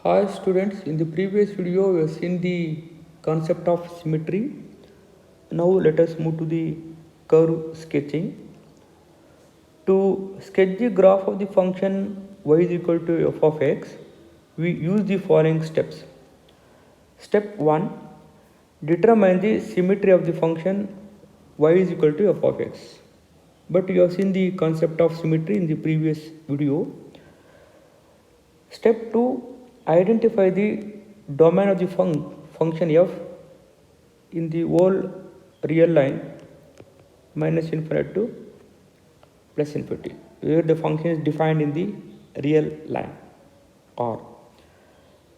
Hi students, in the previous video we have seen the concept of symmetry. Now let us move to the curve sketching. To sketch the graph of the function y is equal to f of x, we use the following steps. Step 1. Determine the symmetry of the function y is equal to f of x. But you have seen the concept of symmetry in the previous video. Step 2. Identify the domain of the function f in the whole real line minus infinity to plus infinity, where the function is defined in the real line. Or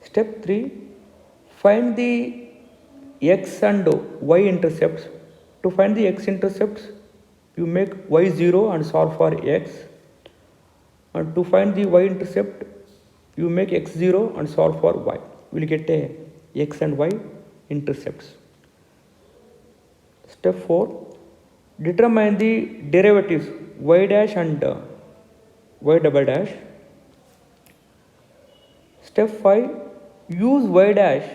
step 3. Find the x and y intercepts. To find the x intercepts, you make y 0 and solve for x. And to find the y intercept, you make x0 and solve for y. We will get a x and y intercepts. Step 4. Determine the derivatives y dash and y double dash. Step 5. Use y dash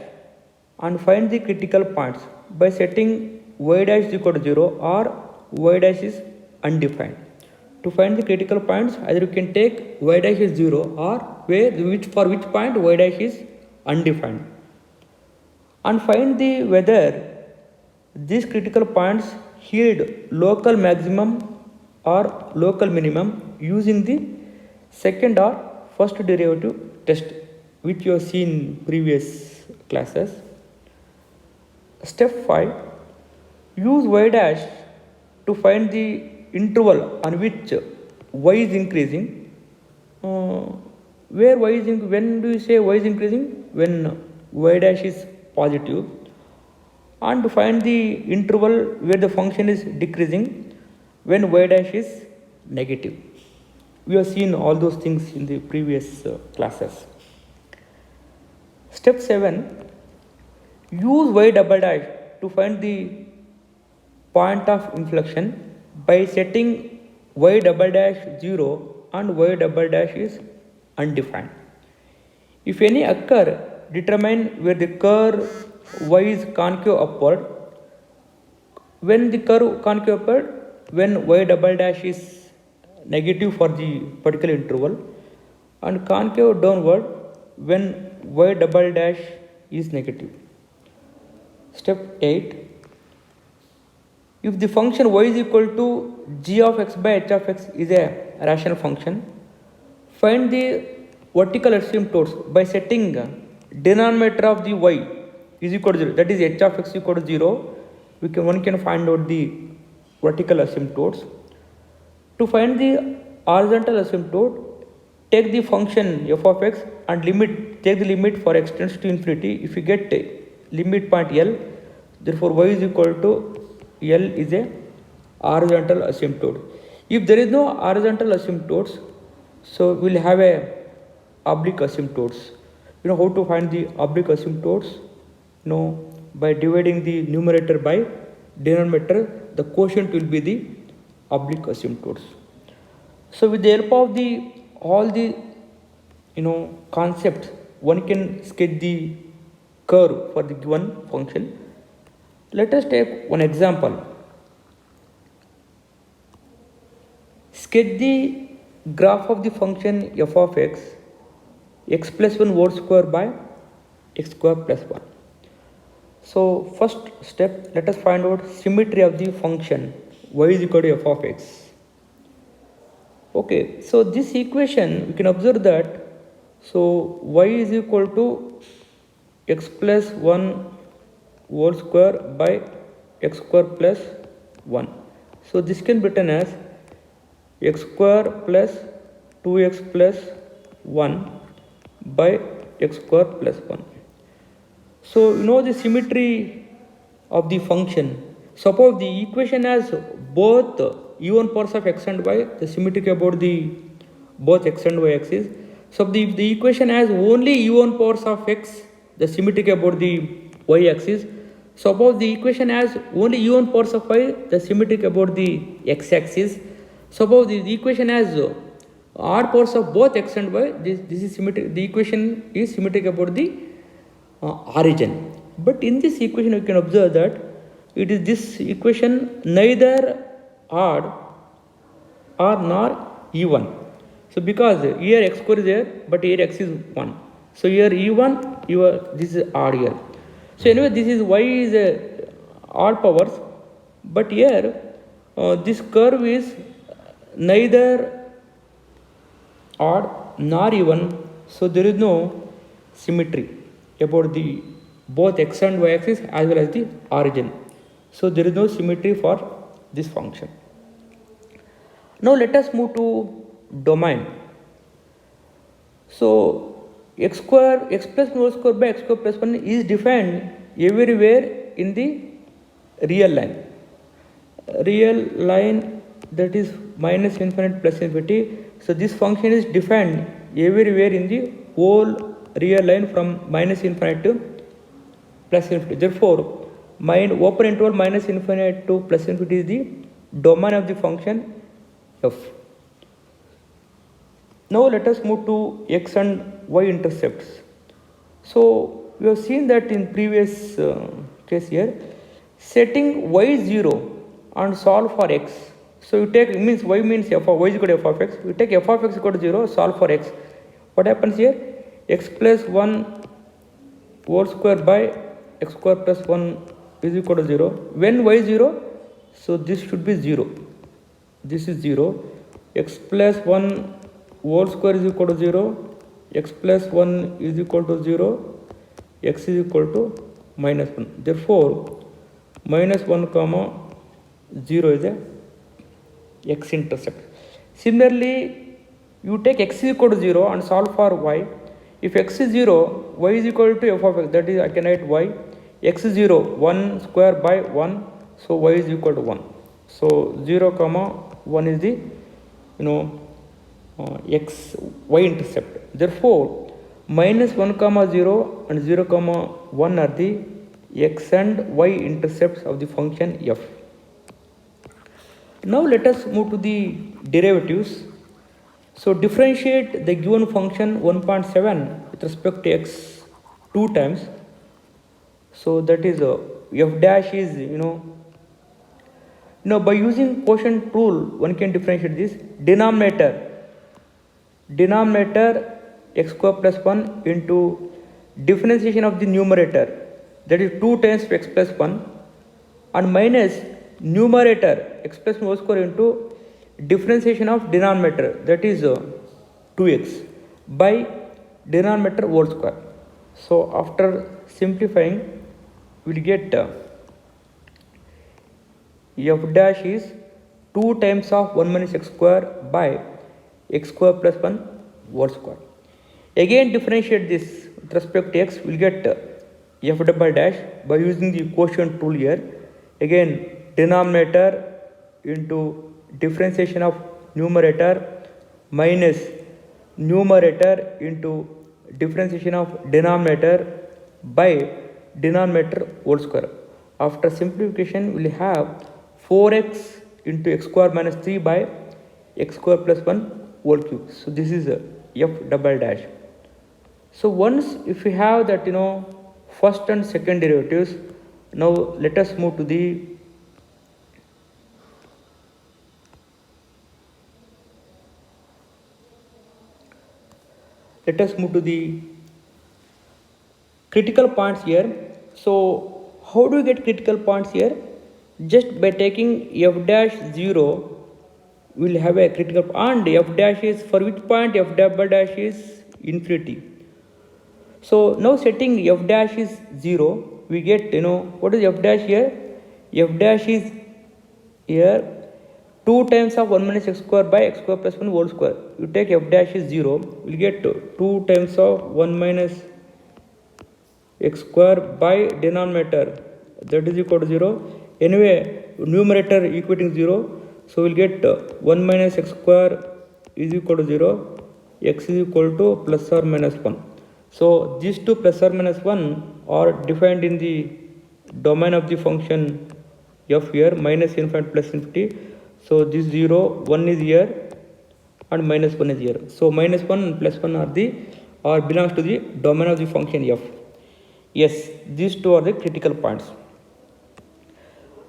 and find the critical points by setting y dash is equal to 0 or y dash is undefined. To find the critical points, either you can take y dash is 0 or for which point y dash is undefined, and find the whether these critical points yield local maximum or local minimum using the second or first derivative test, which you have seen in previous classes. Step 5. Use y dash to find the interval on which y is increasing. When do you say y is increasing? When y dash is positive. And to find the interval where the function is decreasing when y dash is negative. We have seen all those things in the previous classes. Step 7. Use y double dash to find the point of inflection by setting y double dash 0 and y double dash is undefined. If any occur, determine where the curve y is concave upward. When the curve concave upward, when y double dash is negative for the particular interval, and concave downward when y double dash is negative. Step 8. If the function y is equal to g of x by h of x is a rational function, find the vertical asymptotes by setting denominator of the y is equal to 0, that is h of x equal to 0. One can find out the vertical asymptotes. To find the horizontal asymptote, take the function f of x and take the limit for x tends to infinity. If you get limit point L, therefore y is equal to L is a horizontal asymptote. If there is no horizontal asymptotes, so we will have a oblique asymptotes. You know how to find the oblique asymptotes? By dividing the numerator by denominator, the quotient will be the oblique asymptotes. So with the help of all the concepts, one can sketch the curve for the given function. Let us take one example. Sketch the graph of the function f of x plus 1 whole square by x square plus 1. So first step, let us find out symmetry of the function y is equal to f of x. Okay, so this equation we can observe that, so y is equal to x plus 1 whole square by x square plus 1. So this can be written as x square plus 2x plus 1 by x square plus 1. So you know the symmetry of the function. Suppose the equation has both even powers of x and y, the symmetric about the both x and y axis. So if the equation has only even powers of x, the symmetric about the y axis. Suppose the equation has only even powers of y, the symmetric about the x axis. Suppose the equation has odd powers of both x and y, this is symmetric. The equation is symmetric about the origin. But in this equation, you can observe that it is this equation neither odd or nor even. So because here x square is there, but here x is 1. So here even, this is odd here. So anyway, this is y is odd powers, but here this curve is neither odd nor even, so there is no symmetry about the both x and y axis as well as the origin. So there is no symmetry for this function. Now let us move to domain. So x square, x plus whole square by x square plus 1 is defined everywhere in the real line. Real line, that is minus infinite plus infinity. So this function is defined everywhere in the whole real line from minus infinite to plus infinity. Therefore, open interval minus infinite to plus infinity is the domain of the function f. Now let us move to x and y intercepts. So we have seen that in previous case here, setting y 0 and solve for x. So you take, means y means f of y is equal to f of x. You take f of x equal to 0, solve for x. What happens here? X plus 1 whole square by x square plus 1 is equal to 0. When y is 0, so this should be 0. This is 0. X plus 1 whole square is equal to 0. X plus 1 is equal to 0. X is equal to minus 1. Therefore, minus 1 comma 0 is a x intercept. Similarly, you take x is equal to 0 and solve for y. If x is 0, y is equal to f of x, that is I can write y. X is 0, 1 square by 1, so y is equal to 1. So 0 comma 1 is the x y intercept. Therefore, minus 1 comma 0 and 0 comma 1 are the x and y intercepts of the function f. Now let us move to the derivatives. So differentiate the given function 1.7 with respect to x 2 times. So that is f dash is by using quotient rule one can differentiate this. Denominator x square plus 1 into differentiation of the numerator, that is 2 times x plus 1, and minus numerator x plus 1 whole square into differentiation of denominator, that is 2x by denominator whole square. So after simplifying, we will get f dash is 2 times of 1 minus x square by x square plus 1 whole square. Again differentiate this with respect to x, we will get f double dash by using the quotient rule here. Again denominator into differentiation of numerator minus numerator into differentiation of denominator by denominator whole square. After simplification, we will have 4x into x square minus 3 by x square plus 1 whole cube. So this is f double dash. So once if we have that first and second derivatives, now let us move to the critical points here. So how do we get critical points here? Just by taking f dash 0, we will have a critical, and f dash is for which point f double dash is infinity. So now setting f dash is 0, we get what is f dash here? F dash is here 2 times of 1 minus x square by x square plus 1 whole square. You take f dash is 0, we will get 2 times of 1 minus x square by denominator, that is equal to 0. Anyway, numerator equating 0, so we will get 1 minus x square is equal to 0, x is equal to plus or minus 1. So these two plus or minus 1 are defined in the domain of the function f here, minus infinite plus infinity. So this 0, 1 is here, and minus 1 is here. So minus 1 and plus 1 are the or belongs to the domain of the function f. Yes, these two are the critical points.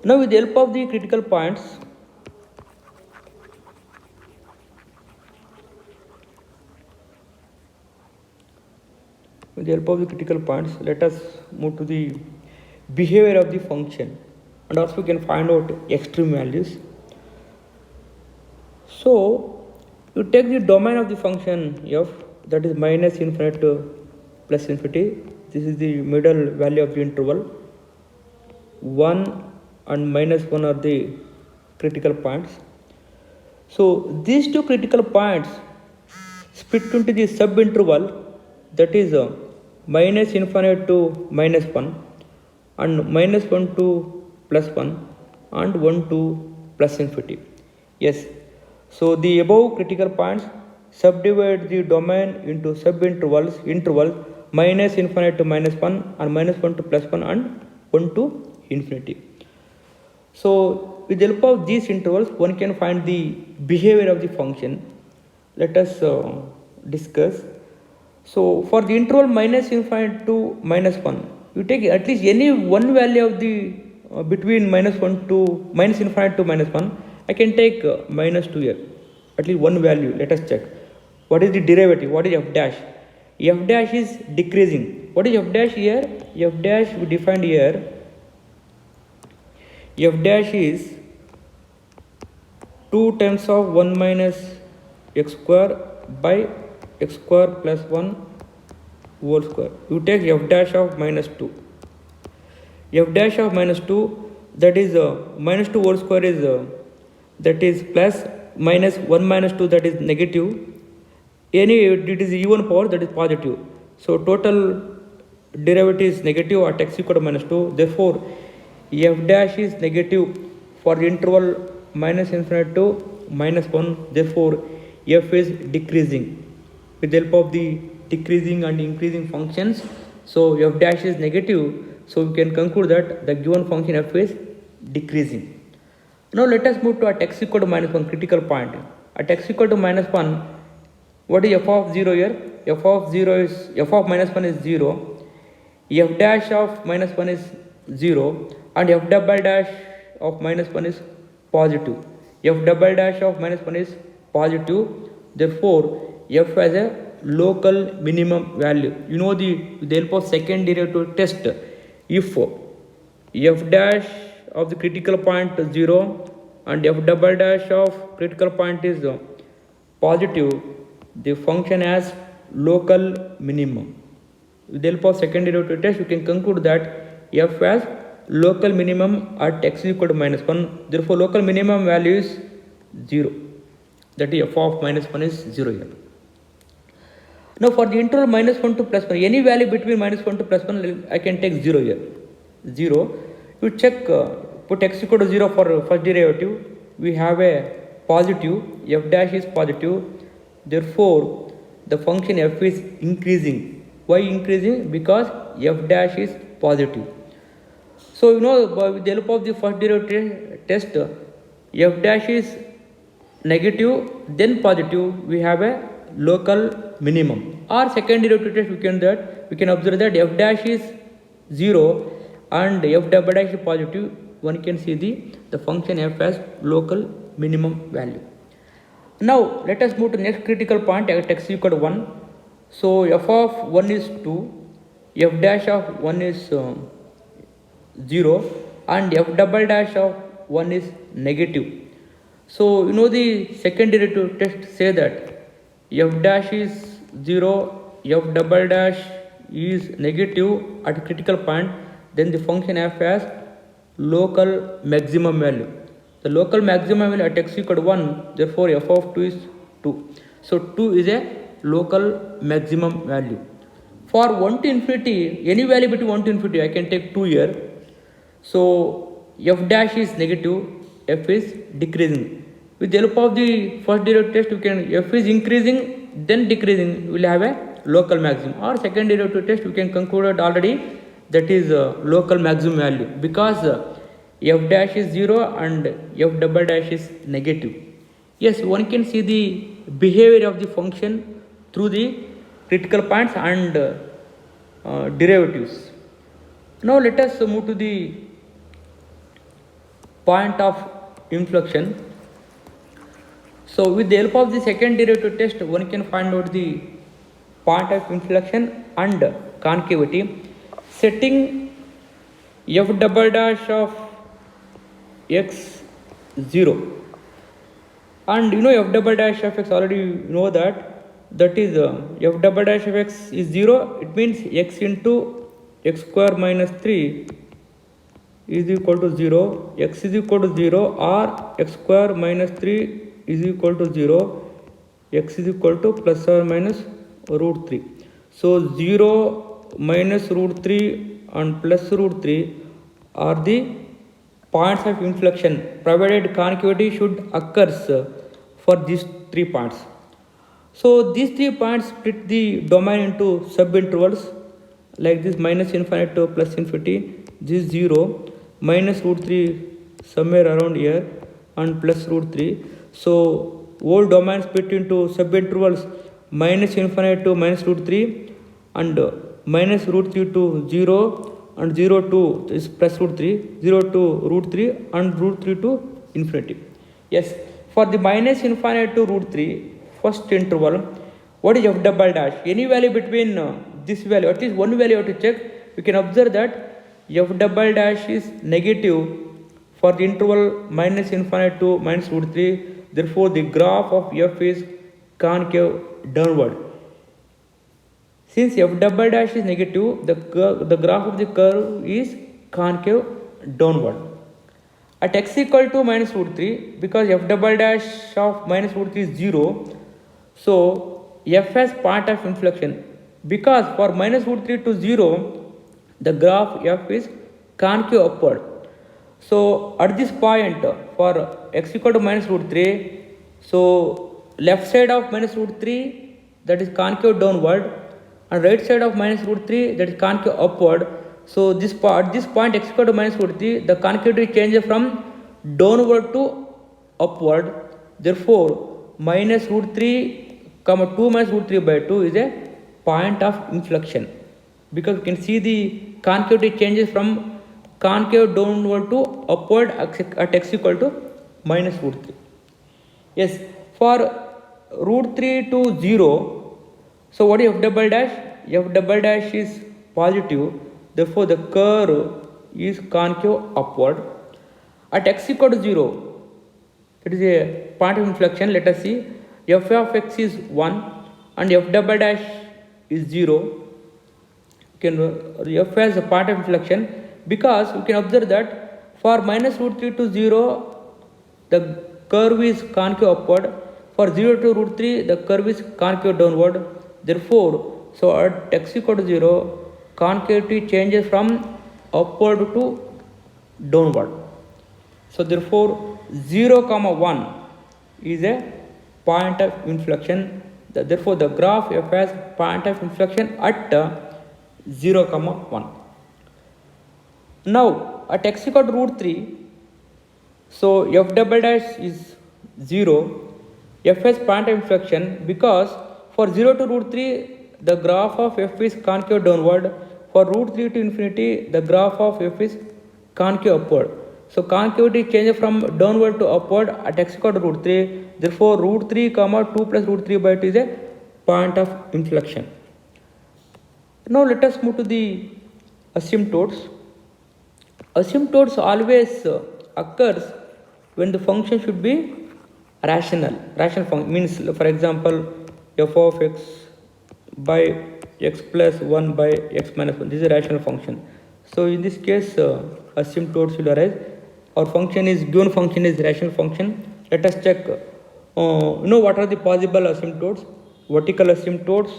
Now with the help of the critical points, let us move to the behavior of the function, and also we can find out extreme values. So you take the domain of the function f, that is minus infinite to plus infinity. This is the middle value of the interval. 1 and minus 1 are the critical points. So these two critical points split into the subinterval, that is minus infinite to minus 1 and minus 1 to plus 1 and 1 to plus infinity. Yes, so the above critical points subdivide the domain into intervals minus infinite to minus 1 and minus 1 to plus 1 and 1 to infinity. So with the help of these intervals, one can find the behavior of the function. Let us discuss. So for the interval minus infinite to minus 1, you take at least any one value of the between minus infinite to minus 1. I can take minus 2 here, at least one value. Let us check. What is the derivative? What is f dash? F dash is decreasing. What is f dash here? F dash we defined here. F dash is 2 times of 1 minus x square by x square plus 1 whole square. You take f dash of minus 2. F dash of minus 2, that is minus 2 whole square is that is plus, minus 1 minus 2, that is negative. It is even power, that is positive. So total derivative is negative at x equal to minus 2. Therefore f dash is negative for the interval minus infinite to minus 1. Therefore f is decreasing with the help of the decreasing and increasing functions. So f dash is negative, so we can conclude that the given function f is decreasing. Now let us move to at x equal to minus 1 critical point. At x equal to minus 1, what is f of 0 here? F of minus 1 is 0. F dash of minus 1 is 0 and f double dash of minus 1 is positive. F double dash of minus 1 is positive. Therefore f has a local minimum value. You know, with the help of second derivative test, if f dash of the critical point is 0 and f double dash of critical point is positive, the function has local minimum. With the help of second derivative test, you can conclude that f has local minimum at x equal to minus 1. Therefore local minimum value is 0, that is f of minus 1 is 0 here. Now for the interval minus 1 to plus 1, any value between minus 1 to plus 1, I can take 0 here. 0. You check, put x equal to 0 for first derivative. We have a positive, f dash is positive. Therefore the function f is increasing. Why increasing? Because f dash is positive. So you know, with the help of the first derivative test, f dash is negative then positive, we have a local minimum. Or second derivative test, we can observe that f dash is 0 and f double dash is positive. One can see the function f has local minimum value. Now let us move to next critical point at x equal to 1. So f of 1 is 2, f dash of 1 is 0 and f double dash of 1 is negative. So you know, the second derivative test say that f dash is 0, f double dash is negative at critical point, then the function f has local maximum value. The local maximum value at x equal to 1, therefore f of 2 is 2. So 2 is a local maximum value. For 1 to infinity, any value between 1 to infinity, I can take 2 here. So f dash is negative, f is decreasing. With the help of the first derivative test, you can, f is increasing then decreasing, we will have a local maximum. Or second derivative test, we can conclude already, that is local maximum value, because f dash is 0 and f double dash is negative. Yes, one can see the behavior of the function through the critical points and derivatives. Now let us move to the point of inflection. So with the help of the second derivative test, one can find out the point of inflection and concavity. Setting f double dash of x 0, and f double dash of x, already you know that is f double dash of x is 0. It means x into x square minus 3 is equal to 0, x is equal to 0, or x square minus 3 is equal to 0, x is equal to plus or minus root 3. So 0 minus root 3 and plus root 3 are the points of inflection, provided concavity should occurs for these 3 points. So these 3 points split the domain into subintervals like this: minus infinity to plus infinity, this 0, minus root 3 somewhere around here, and plus root 3. So whole domain split into subintervals minus infinity to minus root 3, and minus root 3 to 0, and 0 to is plus root 3, 0 to root 3, and root 3 to infinity. Yes, for the minus infinity to root 3 first interval, what is f double dash? Any value between this value, at least one value you have to check. You can observe that f double dash is negative for the interval minus infinity to minus root 3. Therefore, the graph of f is concave downward. Since f double dash is negative, the graph of the curve is concave downward. At x equal to minus root 3, because f double dash of minus root 3 is 0, so f has point of inflection. Because for minus root 3 to 0, the graph f is concave upward. So at this point, for x equal to minus root 3, so left side of minus root 3, that is concave downward, and right side of minus root 3, that is concave upward. So this part, this point x equal to minus root 3, the concavity changes from downward to upward. Therefore, minus root 3 comma 2 minus root 3 by 2 is a point of inflection, because you can see the concavity changes from concave downward to upward at x equal to minus root 3. Yes, for root 3 to 0, so what is f double dash? F double dash is positive, therefore the curve is concave upward. At x equal to 0, it is a point of inflection. Let us see, f of x is 1 and f double dash is 0. F has a point of inflection, because you can observe that for minus root 3 to 0, the curve is concave upward. For 0 to root 3, the curve is concave downward. Therefore, so at x equal to 0, concavity changes from upward to downward. So therefore, 0 comma 1 is a point of inflection. Therefore, the graph f has point of inflection at 0 comma 1. Now at x equal to root 3, so f double dash is 0. F has point of inflection, because for 0 to root 3, the graph of f is concave downward. For root 3 to infinity, the graph of f is concave upward. So concavity changes from downward to upward at x equal to root 3. Therefore, root 3 comma 2 plus root 3 by 2 is a point of inflection. Now let us move to the asymptotes. Asymptotes always occurs when the function should be rational. Rational function means, for example, f of x by x plus 1 by x minus 1. This is a rational function. So in this case, asymptotes will arise. Our function is given function is rational function. Let us check. What are the possible asymptotes? Vertical asymptotes,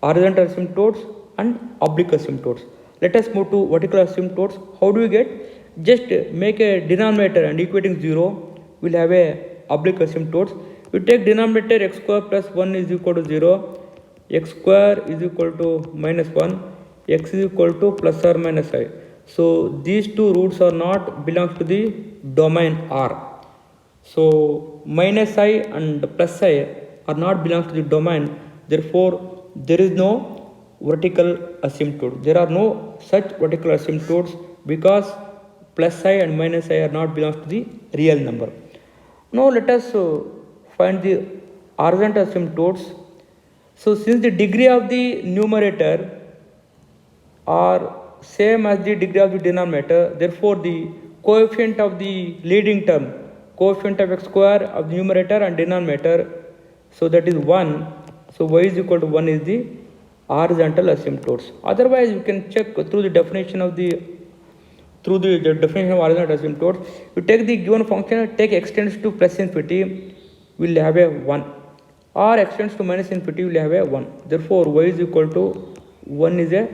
horizontal asymptotes, and oblique asymptotes. Let us move to vertical asymptotes. How do we get? Just make a denominator and equating 0. We'll have a oblique asymptotes. We take denominator x square plus 1 is equal to 0. X square is equal to minus 1. X is equal to plus or minus I. So these two roots are not belongs to the domain R. So minus I and plus I are not belongs to the domain, therefore there is no vertical asymptote. There are no such vertical asymptotes because plus I and minus I are not belongs to the real number. Now let us find the horizontal asymptotes. So since the degree of the numerator are same as the degree of the denominator, therefore the coefficient of the leading term, coefficient of x square of the numerator and denominator, so that is 1. So y is equal to 1 is the horizontal asymptotes. Otherwise you can check through the definition of the definition of horizontal asymptotes. You take the given function, take x tends to plus infinity, will have a 1, or x tends to minus infinity, will have a 1. Therefore y is equal to 1 is a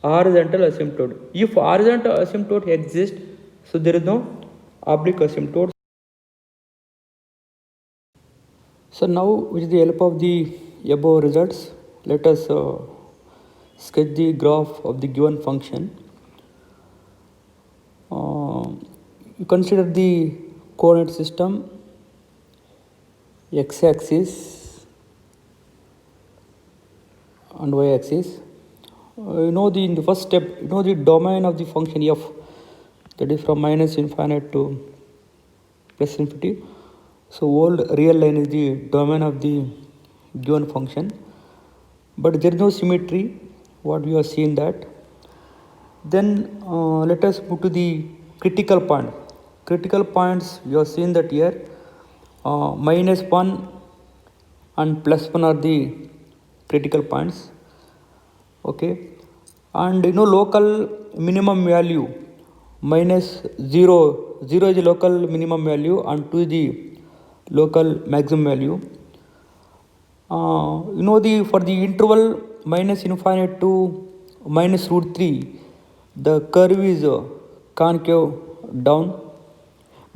horizontal asymptote. If horizontal asymptote exists, so there is no oblique asymptote. So now with the help of the above results, let us sketch the graph of the given function. You consider the coordinate system, x-axis and y-axis. You know in the first step, you know the domain of the function f, that is from minus infinite to plus infinity. So whole real line is the domain of the given function, but there is no symmetry, what we have seen that. Then let us move to the critical point. Critical points, you have seen that here minus 1 and plus 1 are the critical points. Okay, and you know local minimum value minus 0 is the local minimum value and 2 is the local maximum value. You know for the interval minus infinite to minus root 3, the curve is concave down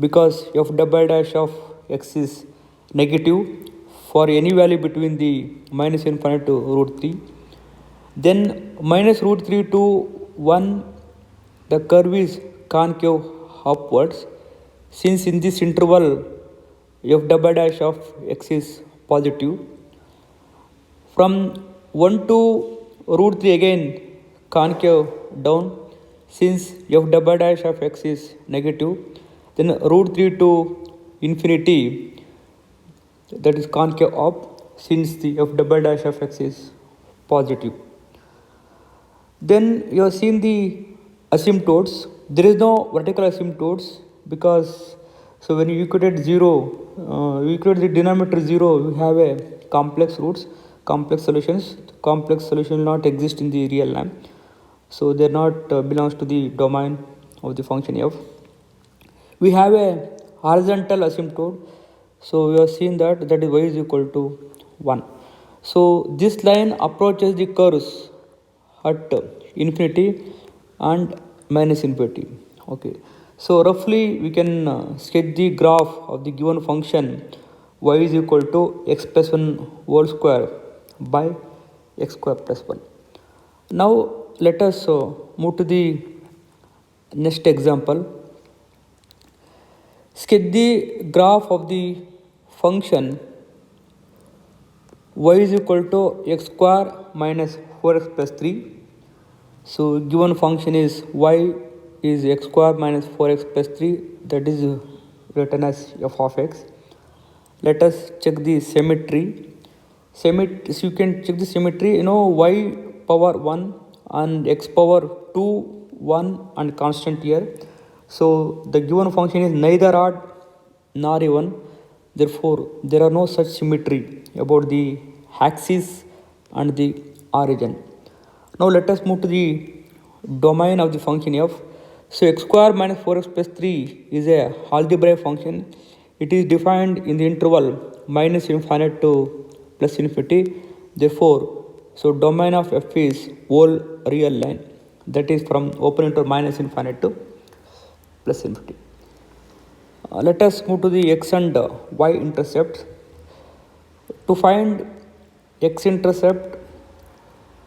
because f double dash of x is negative for any value between the minus infinite to root 3. Then minus root 3 to 1, the curve is concave upwards, since in this interval f double dash of x is positive. From 1 to root 3 again concave down, since f double dash of x is negative. Then root 3 to infinity, that is concave up, since the f double dash of x is positive. Then you have seen the asymptotes. There is no vertical asymptotes because, so when you equate 0, you equate the denominator 0, you have a complex roots, complex solutions. Complex solution will not exist in the real line, so they are not belongs to the domain of the function f. We have a horizontal asymptote, so we have seen that is y is equal to 1. So this line approaches the curves at infinity and minus infinity. Okay, so roughly we can sketch the graph of the given function y is equal to x plus 1 whole square by x square plus 1. Now let us move to the next example. Sketch the graph of the function y is equal to x square minus 4x plus 3. So given function is y is x square minus 4x plus 3, that is written as f of x. Let us check the symmetry. So you can check the symmetry, you know y power 1 and x power 2, 1 and constant here. So the given function is neither odd nor even, therefore there are no such symmetry about the axis and the origin. Now let us move to the domain of the function f. So x square minus 4x plus 3 is a algebraic function. It is defined in the interval minus infinite to plus infinity. Therefore, so domain of f is whole real line, that is from open interval minus infinite to plus infinity. Let us move to the x and y intercepts. To find x intercept,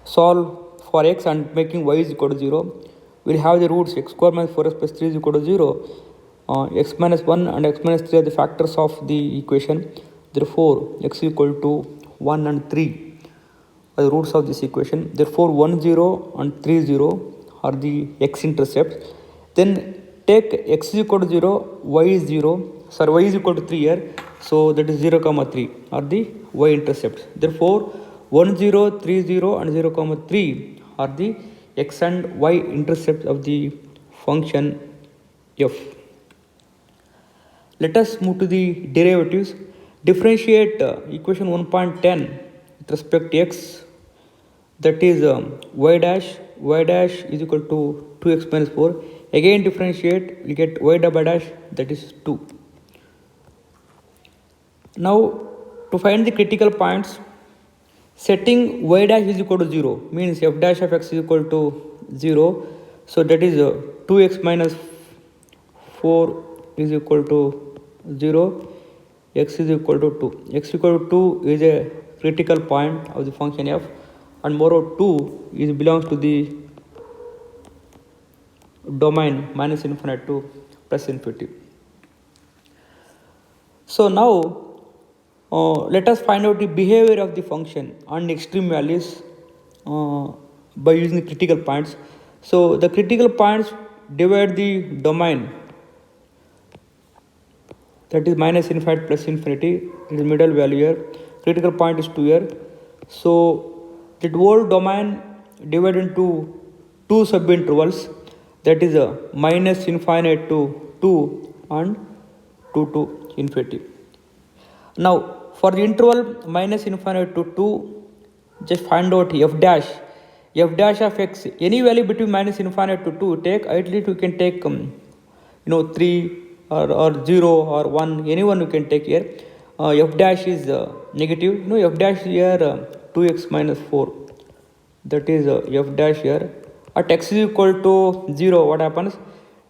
solve for x and making y is equal to 0. We'll have the roots x square minus 4x plus 3 is equal to 0. x minus 1 and x minus 3 are the factors of the equation. Therefore, x equal to 1 and 3 are the roots of this equation. Therefore, 1 0 and 3 0 are the x-intercepts. Then take x is equal to 0, y is 0, sorry, y is equal to 3 here. So that is 0 comma 3 are the y-intercepts. Therefore, 1 0, 3 0 and 0 comma 3 are the x and y intercepts of the function f. Let us move to the derivatives. Differentiate equation 1.10 with respect to x, that is y dash is equal to 2x minus 4. Again differentiate, we get y double dash, that is 2. Now to find the critical points, setting y dash is equal to 0 means f dash of x is equal to 0. So that is 2x minus 4 is equal to 0, x is equal to 2. X equal to 2 is a critical point of the function f, and moreover 2 is belongs to the domain minus infinite to plus infinity. So now let us find out the behavior of the function on extreme values by using the critical points. So the critical points divide the domain, that is minus infinite plus infinity, it is middle value here, critical point is 2 here. So that whole domain divided into two subintervals, that is minus infinite to 2 and 2 to infinity. Now for the interval minus infinite to 2, just find out f dash of x, any value between minus infinite to 2 take, ideally you can take 3 or 0 or 1, anyone you can take here. F dash is negative, f dash here 2x minus 4, that is f dash here. At x is equal to 0, what happens?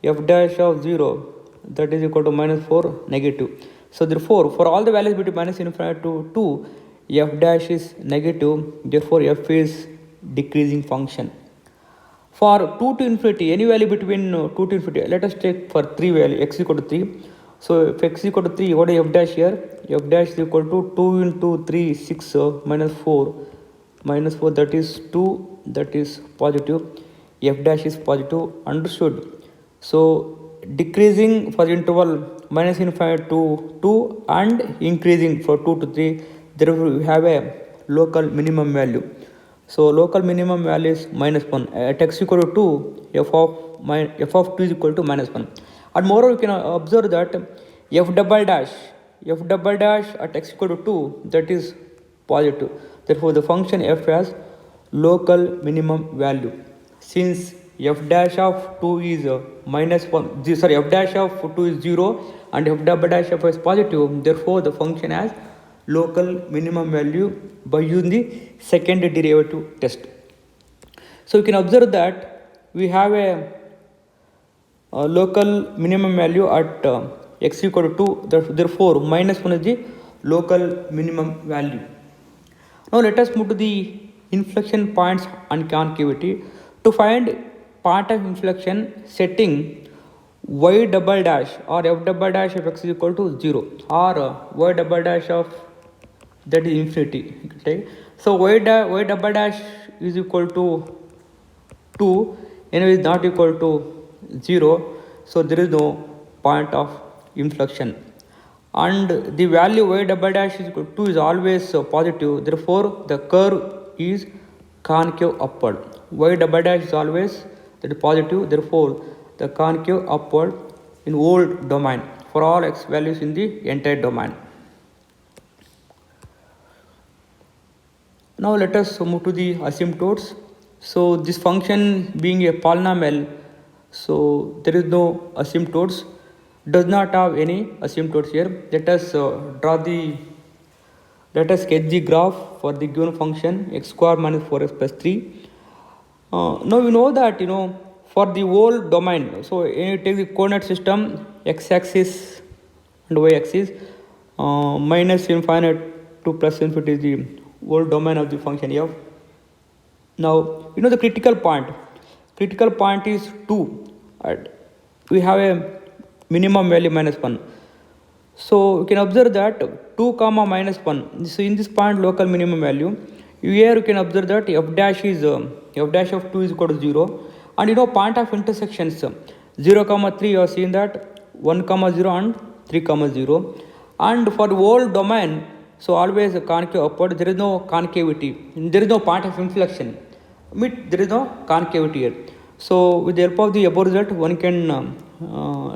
F dash of 0, that is equal to minus 4 negative. So therefore for all the values between minus infinite to 2, f dash is negative, therefore f is decreasing function. For 2 to infinity, any value between 2 to infinity, let us take for 3 value, x equal to 3. So if x equal to 3, what is f dash here? F dash is equal to 2 into 3, 6 minus 4, that is 2, that is positive. F dash is positive, understood. So decreasing for the interval minus infinite to 2 and increasing for 2 to 3, therefore we have a local minimum value. So local minimum value is minus 1. At x equal to 2, f of 2 is equal to minus 1. And moreover, you can observe that f double dash at x equal to 2, that is positive. Therefore the function f has local minimum value. Since f dash of 2 is minus 1, f dash of 2 is 0 and f double dash of is positive, therefore the function has local minimum value by using the second derivative test. So you can observe that we have a local minimum value at x equal to 2, therefore minus 1 is the local minimum value. Now let us move to the inflection points and concavity. To find point of inflection, setting y double dash or f double dash of x is equal to 0 or y double dash of that is infinity. Okay? So y double dash is equal to 2, anyway is not equal to 0, so there is no point of inflection. And the value y double dash is equal to 2 is always positive, therefore the curve is concave upward. Y double dash is always that is positive, therefore the concave upward in whole domain for all x values in the entire domain. Now let us move to the asymptotes. So this function being a polynomial, so there is no asymptotes, does not have any asymptotes here. Let us sketch the graph for the given function x square minus 4x plus 3. Now we know that for the whole domain, so you take the coordinate system x-axis and y-axis, minus infinite to plus infinity is the whole domain of the function f. Now the critical point is 2. We have a minimum value minus 1. So you can observe that 2 comma minus 1. So in this point local minimum value, here you can observe that f dash of 2 is equal to 0, and you know point of intersections 0 comma 3, you have seen that 1 comma 0 and 3 comma 0, and for the whole domain, so always concave upward, there is no concavity, there is no point of inflection, there is no concavity here. So with the help of the above result, one can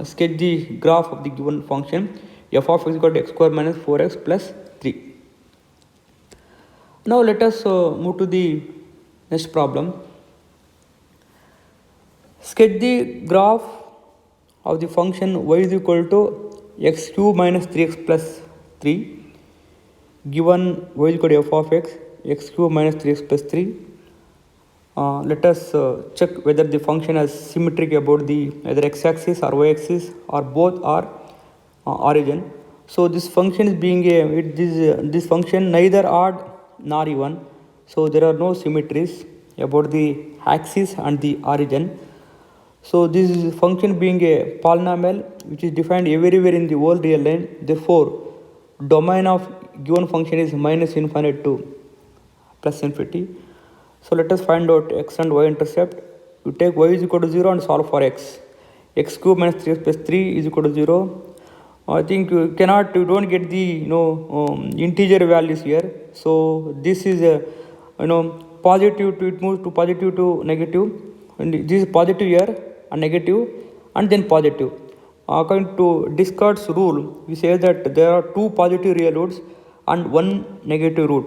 sketch the graph of the given function f of x equal to x square minus 4x plus 3. Now let us move to the next problem. Sketch the graph of the function y is equal to x cube minus 3x plus 3, given y is equal to f of x cube minus 3x plus 3. Let us check whether the function is symmetric about the either x-axis or y-axis or both are origin. So this function is being this function neither odd nor even, so there are no symmetries about the axis and the origin. So this function being a polynomial which is defined everywhere in the whole real line, therefore domain of given function is minus infinite to plus infinity. So let us find out x and y intercept. You take y is equal to 0 and solve for x. X cube minus 3x plus 3 is equal to 0. I think you don't get the integer values here. So this is positive to, it moves to positive to negative, and this is positive here and negative and then positive. According to Descartes' rule, we say that there are 2 positive real roots and 1 negative root.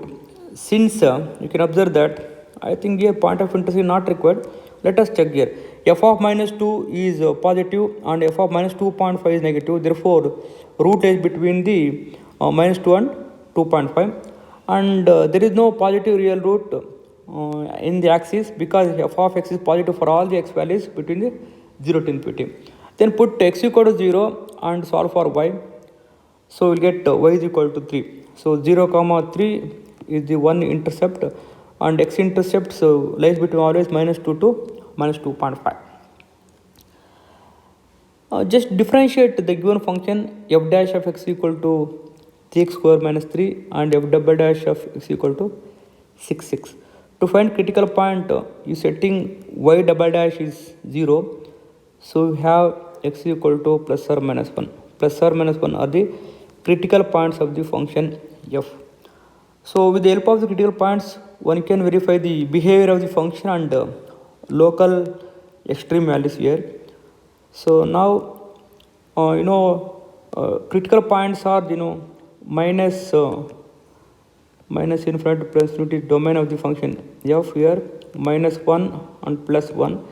Since you can observe that, I think here point of interest is not required. Let us check here. F of minus 2 is positive and f of minus 2.5 is negative. Therefore, root is between the minus 2 and 2.5. And there is no positive real root in the axis because f of x is positive for all the x values between the 0 to infinity. Then put x equal to 0 and solve for y. So we'll get y is equal to 3. So 0 comma 3 is the one intercept, and x intercept lies between always minus 2 to minus 2.5. Just differentiate the given function f dash of x equal to 3x square minus 3 and f double dash of x equal to 6. To find critical point, you setting y double dash is 0. So we have x equal to plus or minus 1. Plus or minus 1 are the critical points of the function f. So with the help of the critical points, one can verify the behavior of the function and local extreme values here. So now critical points are minus infinity plus infinity domain of the function f here, minus 1 and plus 1.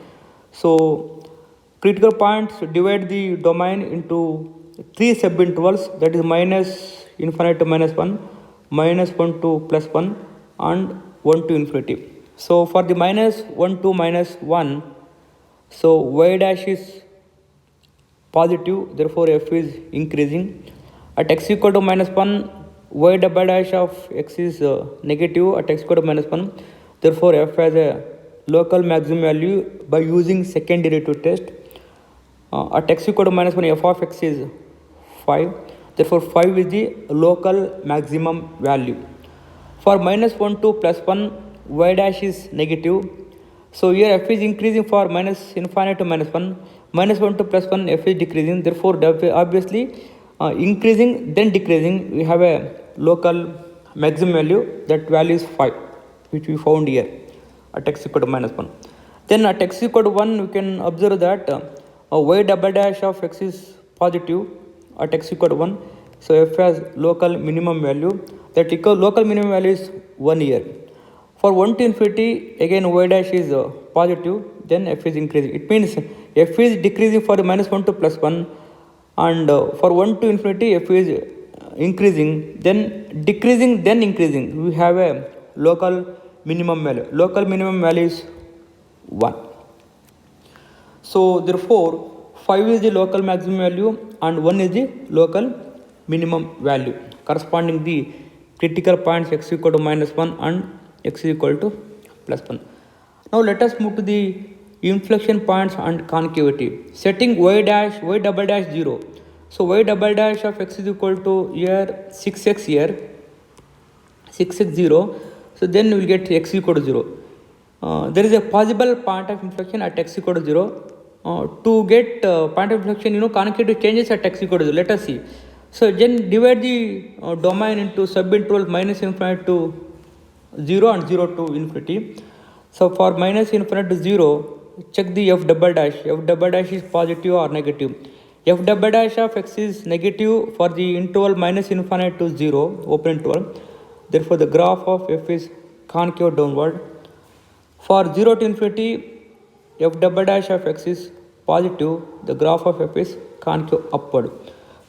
So critical points divide the domain into 3 subintervals, that is minus infinity to minus 1, minus 1 to plus 1 and 1 to infinity. So for the minus 1 to minus 1, so y dash is positive, therefore f is increasing. At x equal to minus 1, y double dash of x is negative at x equal to minus 1, therefore f has a local maximum value by using second derivative test. At x equal to minus 1, f of x is 5, therefore 5 is the local maximum value. For minus 1 to plus 1, y dash is negative. So here f is increasing for minus infinity to minus 1, minus 1 to plus 1 f is decreasing, therefore obviously increasing then decreasing, we have a local maximum value, that value is 5, which we found here at x equal to minus 1. Then at x equal to 1, we can observe that y double dash of x is positive at x equal to 1. So f has local minimum value, that local minimum value is 1 here. For 1 to infinity, again y dash is positive, then f is increasing. It means f is decreasing for minus 1 to plus 1, and for 1 to infinity f is increasing, then decreasing, then increasing. We have a local minimum value. Local minimum value is 1. So therefore 5 is the local maximum value and 1 is the local minimum value, corresponding the critical points x equal to minus 1 and x equal to plus 1. Now let us move to the inflection points and concavity. Setting y double dash 0. So y double dash of x is equal to here 6x here, 6x 0. So then we will get x equal to 0. There is a possible point of inflection at x equal to 0. To get point of inflection, concavity changes at x equal to 0. Let us see. So then divide the domain into subinterval minus infinity to 0 and 0 to infinity. So for minus infinity to 0, check the f double dash. F double dash is positive or negative. F double dash of x is negative for the interval minus infinity to 0, open interval. Therefore, the graph of f is concave downward. For 0 to infinity, f double dash of x is positive. The graph of f is concave upward.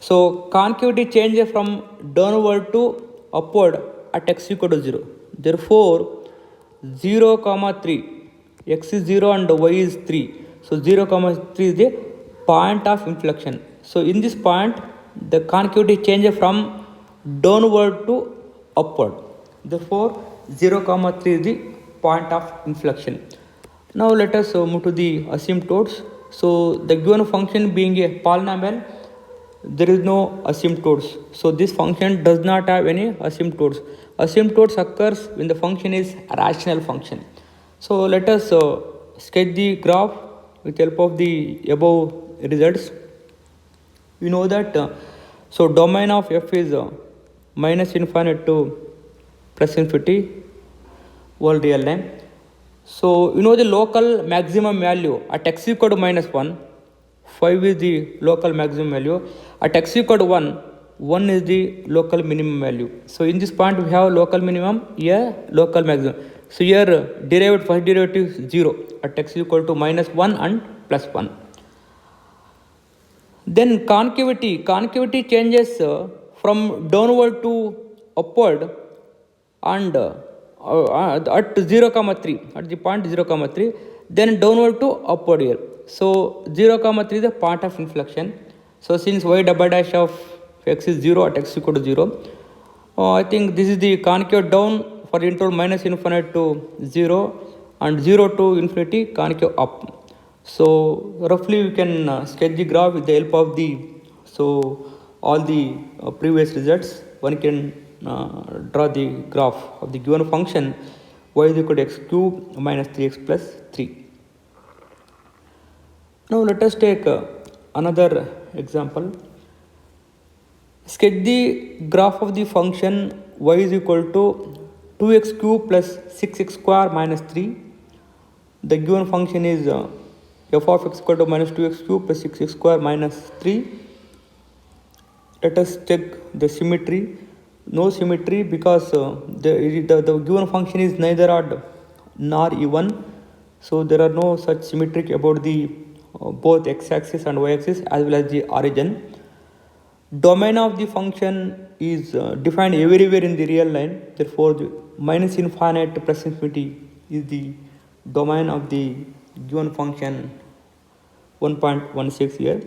So concavity changes from downward to upward at x equal to 0. Therefore, 0, 3, x is 0 and y is 3. So 0, 3 is the point of inflection. So in this point, the concavity changes from downward to upward. Therefore, 0, 3 is the point of inflection. Now let us move to the asymptotes. So the given function being a polynomial, there is no asymptotes. So this function does not have any asymptotes. Asymptotes occurs when the function is a rational function. So let us sketch the graph with help of the above results. We know that so domain of f is minus infinity to plus infinity, whole real line. So the local maximum value at x equal to minus 1, 5 is the local maximum value. At x equal to 1 is the local minimum value. So in this point we have local minimum, here local maximum. So here first derivative is 0 at x equal to minus 1 and plus 1. Then concavity changes from downward to upward and at 0, 3, at the point 0, 3, then downward to upward here. So 0, 3 is the point of inflection. So since y double dash of x is 0 at x equal to 0, I think this is the concave down for interval minus infinity to 0 and 0 to infinity concave up. So roughly we can sketch the graph with the help of all the previous results. One can draw the graph of the given function y is equal to x cube minus 3x plus 3. Now let us take another example. Sketch the graph of the function y is equal to 2x cube plus 6x square minus 3. The given function is f of x equal to minus 2x cube plus 6x square minus 3. Let us check the symmetry. No symmetry because the given function is neither odd nor even. So there are no such symmetric about the both x-axis and y-axis as well as the origin. Domain of the function is defined everywhere in the real line. Therefore, the minus infinite to plus infinity is the domain of the given function 1.16 here.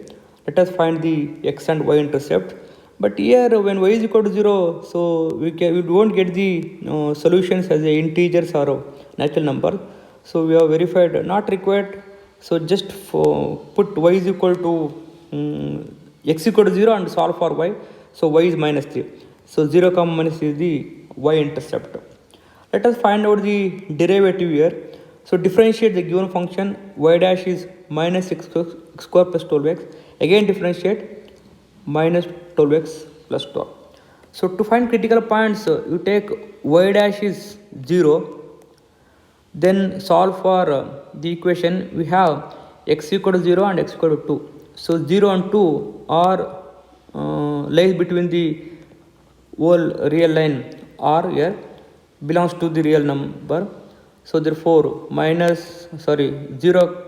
Let us find the x and y intercept. But here when y is equal to 0, so we won't get the solutions as a integers or natural number. So we have verified not required. So just put y is equal to x equal to 0 and solve for y. So y is minus 3. So 0, minus is the y intercept. Let us find out the derivative here. So differentiate the given function y dash is minus x square plus 12x. Again differentiate minus 12x plus 12. So to find critical points, you take y dash is 0. Then solve for the equation. We have x equal to 0 and x equal to 2. So 0 and 2 are lies between the whole real line r here belongs to the real number. So therefore 0,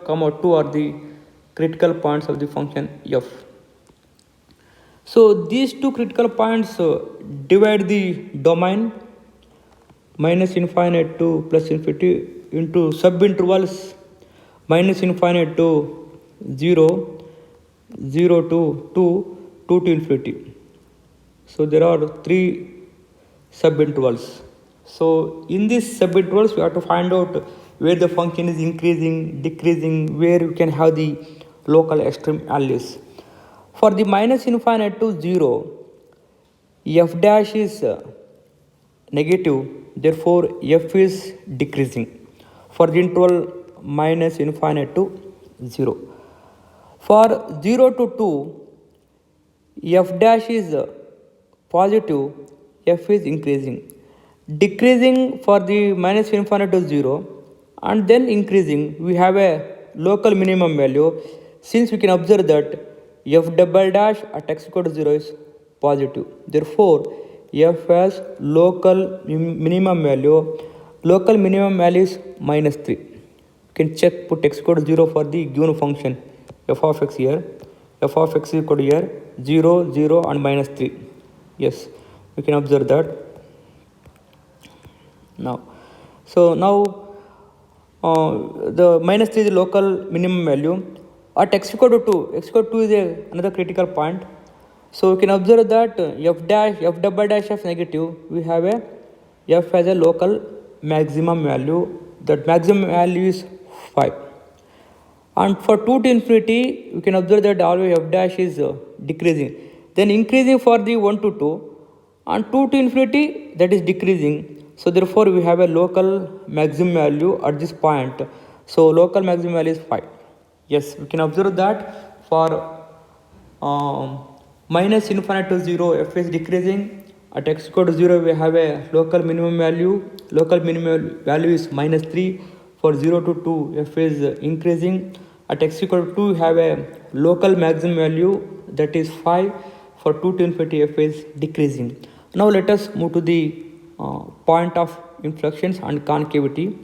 2 are the critical points of the function f. So these two critical points divide the domain minus infinite to plus infinity into subintervals minus infinite to 0, 0 to 2, 2 to infinity. So there are 3 subintervals. So in these subintervals we have to find out where the function is increasing, decreasing, where you can have the local extreme values. For the minus infinite to 0, f dash is negative, therefore f is decreasing for the interval minus infinite to 0. For 0 to 2, f dash is positive, f is increasing. Decreasing for the minus infinite to 0 and then increasing, we have a local minimum value. Since we can observe that f double dash at x equal to 0 is positive, therefore f has local minimum value. Local minimum value is minus 3. You can check, put x equal to 0 for the given function f of x here. F of x is equal to here 0, 0 and minus 3. Yes, we can observe that now. So now the minus 3 is the local minimum value. At x equal to 2, x equal to 2 is another critical point. So we can observe that f double dash of negative, we have a f as a local maximum value. That maximum value is 5. And for 2 to infinity, we can observe that always f dash is decreasing. Then increasing for the 1 to 2, and 2 to infinity, that is decreasing. So therefore we have a local maximum value at this point. So local maximum value is 5. Yes, we can observe that for minus infinite to 0, f is decreasing. At x equal to 0, we have a local minimum value. Local minimum value is minus 3. For 0 to 2, f is increasing. At x equal to 2, we have a local maximum value, that is 5. For 2 to infinity, f is decreasing. Now let us move to the point of inflections and concavity.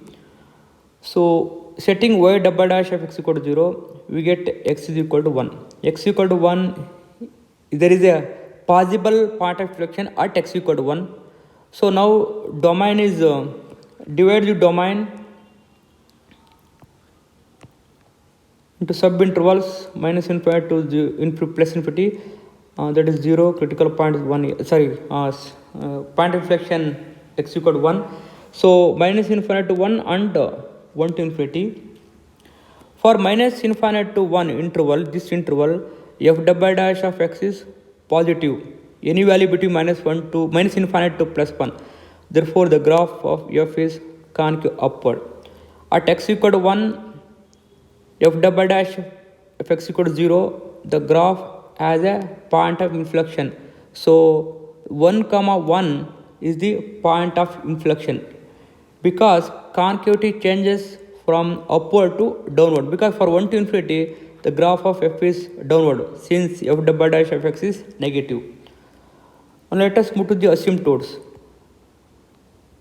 So setting y double dash of x equal to 0, we get x is equal to 1. X equal to 1, there is a possible point of inflection at x equal to 1. So now domain is, divide the domain into subintervals minus infinity to plus infinity, that is 0, critical point is 1, point of inflection x equal to 1. So minus infinite to 1 and 1 to infinity. For minus infinite to 1 interval, this interval, f double dash of x is positive. Any value between minus infinite to plus 1. Therefore the graph of f is concave upward. At x equal to 1, f double dash of x equal to 0, the graph has a point of inflection. So 1 comma 1 is the point of inflection, because concavity changes from upward to downward, because for 1 to infinity the graph of f is downward, since f double dash of x is negative. Now let us move to the asymptotes.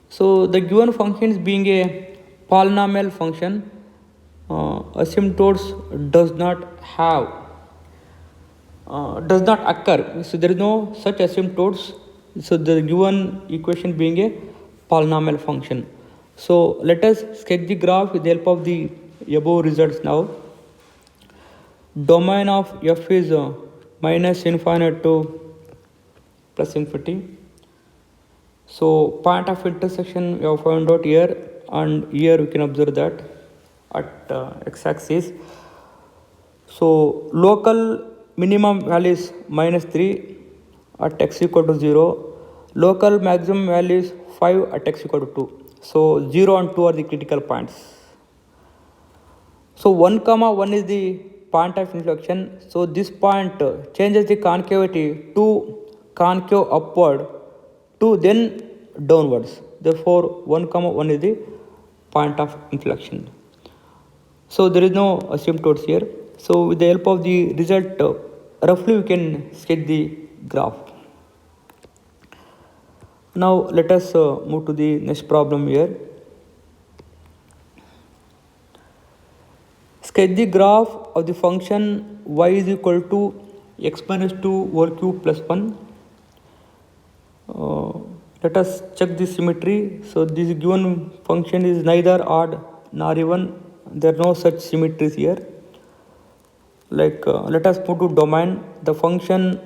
So the given function is being a polynomial function, asymptotes does not occur. So there is no such asymptotes. So the given equation being a polynomial function. So let us sketch the graph with the help of the above results now. Domain of f is minus infinite to plus infinity. So point of intersection we have found out here, and here we can observe that at x-axis. So local minimum value is minus 3 at x equal to 0. Local maximum value is 5 at x equal to 2. So 0 and 2 are the critical points. So 1 comma 1 is the point of inflection. So this point changes the concavity to concave upward to then downwards. Therefore 1 comma 1 is the point of inflection. So there is no asymptotes here. So with the help of the result, roughly we can sketch the graph. Now let us move to the next problem here. Sketch the graph of the function y is equal to x minus 2 whole cube plus 1. Let us check the symmetry. So this given function is neither odd nor even. There are no such symmetries here. Like let us put to domain. The function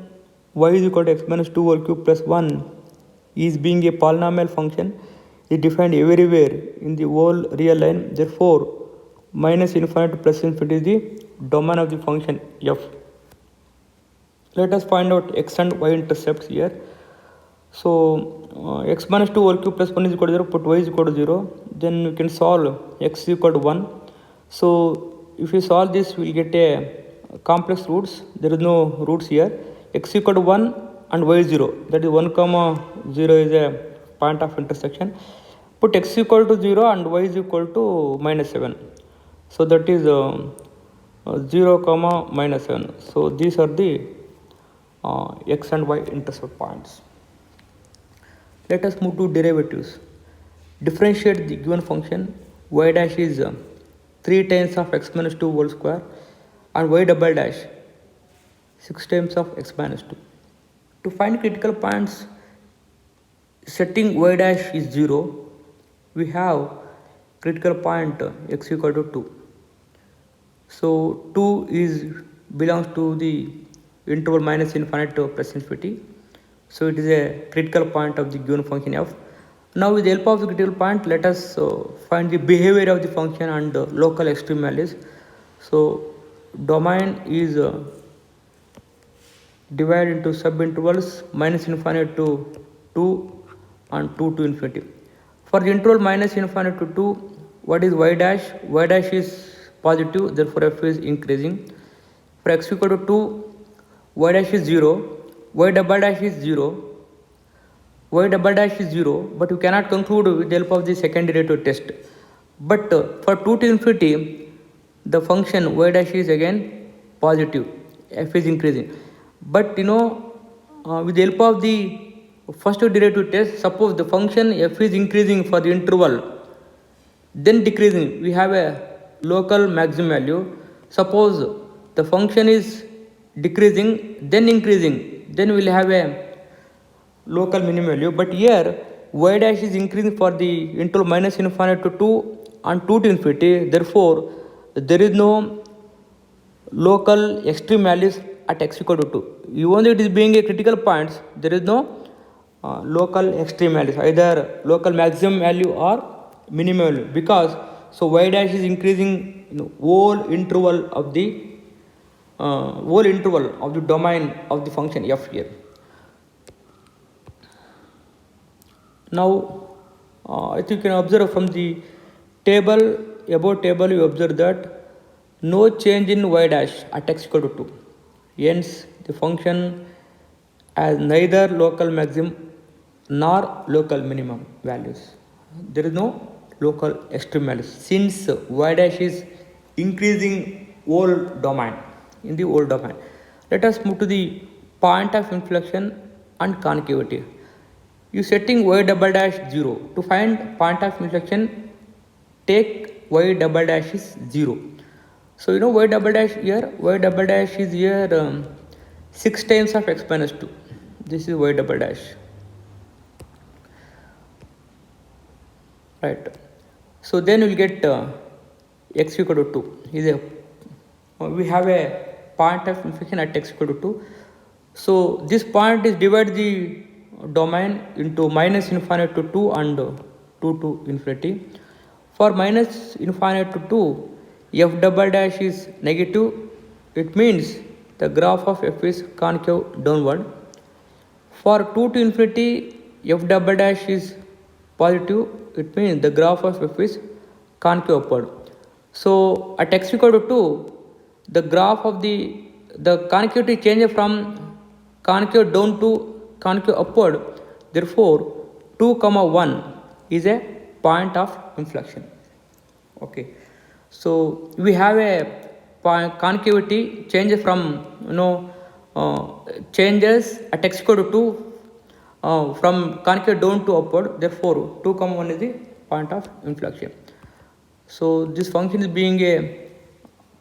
y is equal to x minus 2 whole cube plus 1 is being a polynomial function. is defined everywhere in the whole real line. Therefore, minus infinite to plus infinity is the domain of the function f. Let us find out x and y intercepts here. So x minus 2 whole cube plus 1 is equal to 0, put y is equal to 0. Then we can solve x is equal to 1. So if we solve this, we will get a complex roots. There is no roots here. X is equal to 1 and y is 0. That is 1 comma 0 is a point of intersection. Put x is equal to 0 and y is equal to minus 7. So that is 0 comma minus 7. So these are the x and y intercept points. Let us move to derivatives. Differentiate the given function. Y dash is 3 times of x minus 2 whole square and y double dash 6 times of x minus 2. To find critical points, setting y dash is 0, we have critical point x equal to 2. So 2 is belongs to the interval minus infinite to plus infinity. So it is a critical point of the given function f. Now with the help of the critical point, let us find the behavior of the function and local extreme values. So domain is divided into subintervals minus infinite to 2 and 2 to infinity. For the interval minus infinite to 2, what is y dash? Y dash is positive, therefore f is increasing. For x equal to 2, y dash is 0, y double dash is 0, y double dash is 0, but you cannot conclude with the help of the second derivative test. But for 2 to infinity, the function y dash is again positive, f is increasing. But with the help of the first derivative test, suppose the function f is increasing for the interval, then decreasing, we have a local maximum value. Suppose the function is decreasing, then increasing, then we will have a local minimum value. But here y dash is increasing for the interval minus infinite to 2 and 2 to infinity. Therefore, there is no local extreme values at x equal to 2. Even though it is being a critical point, there is no local extreme values, either local maximum value or minimum value, because so y dash is increasing in whole interval of the domain of the function f here. Now I think you can observe from the table, above table you observe that no change in y dash at x equal to 2. Hence the function has neither local maximum nor local minimum values. There is no local extreme values since y dash is increasing whole domain, in the whole domain. Let us move to the point of inflection and concavity. You setting y double dash 0. To find point of inflection, take y double dash is 0. So y double dash here, y double dash is here 6 times of x minus 2. This is y double dash. Right. So then we will get x equal to 2. We have a point of inflection at x equal to 2. So this point is divide the domain into minus infinite to 2 and 2 to infinity. For minus infinite to 2, f double dash is negative. It means the graph of f is concave downward. For 2 to infinity, f double dash is positive. It means the graph of f is concave upward. So at x equal to 2, the graph of the concavity changes from concave down to concave upward. Therefore 2 comma 1 is a point of inflection. Okay, so we have a concavity changes from changes at x equal to 2 from concave down to upward. Therefore 2 comma 1 is the point of inflection. So this function is being a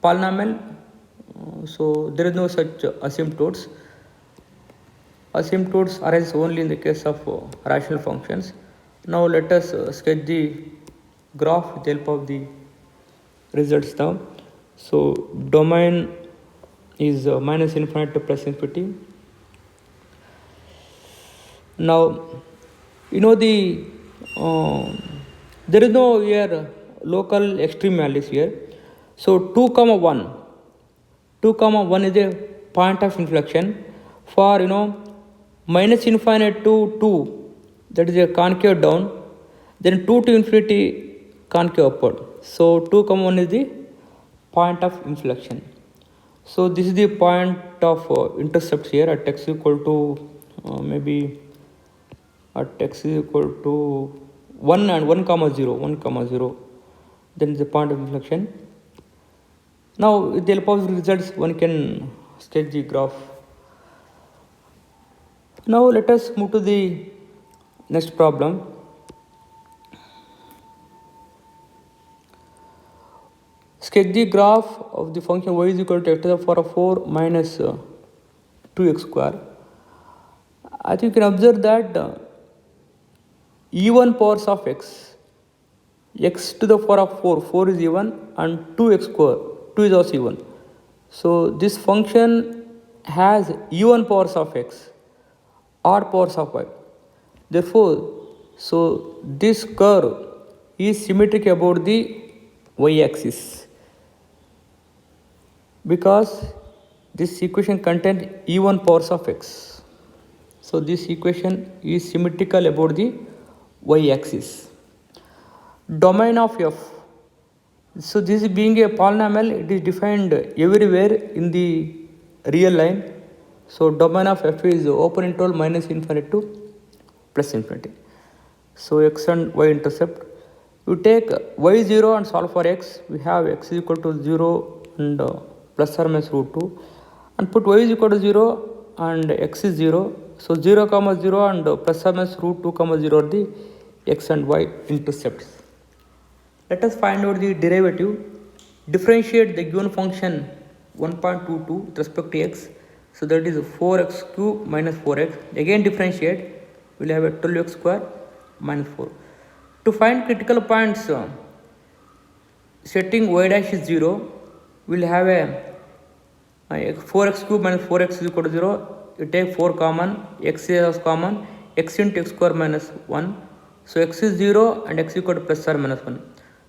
polynomial, so there is no such asymptotes. Asymptotes arise only in the case of rational functions. Now let us sketch the graph with the help of the results now. So domain is minus infinite to plus infinity. Now the there is no here local extreme values here. So 2 comma 1, 2 comma 1 is a point of inflection. For minus infinite to 2, that is a concave down, then 2 to infinity concave upward. So 2 comma 1 is the point of inflection. So this is the point of intercept here at x equal to maybe at x is equal to 1 and 1 comma 0, 1 comma 0, then the point of inflection. Now with the help of results one can sketch the graph. Now let us move to the next problem. Sketch the graph of the function y is equal to x to the power of 4 minus 2x square. I think you can observe that even powers of x to the power of 4 is even, and 2x square, 2 is also even. So this function has even powers of x, odd powers of y. Therefore, so this curve is symmetric about the y-axis, because this equation contains even powers of x. So this equation is symmetrical about the y-axis. Domain of f. So this being a polynomial, it is defined everywhere in the real line. So domain of f is open interval minus infinity to plus infinity. So x and y intercept. You take y0 and solve for x. We have x is equal to 0 and plus or minus root 2, and put y is equal to 0 and x is 0. So 0 comma 0 and plus or minus root 2 comma 0 are the x and y intercepts. Let us find out the derivative. Differentiate the given function 1.22 with respect to x. So that is 4x cube minus 4x. Again differentiate. We will have a 12x square minus 4. To find critical points, setting y dash is 0, we will have a 4x cube minus 4x is equal to 0. You take 4 common, x is common, x into x square minus 1. So x is 0 and x equal to plus or minus 1.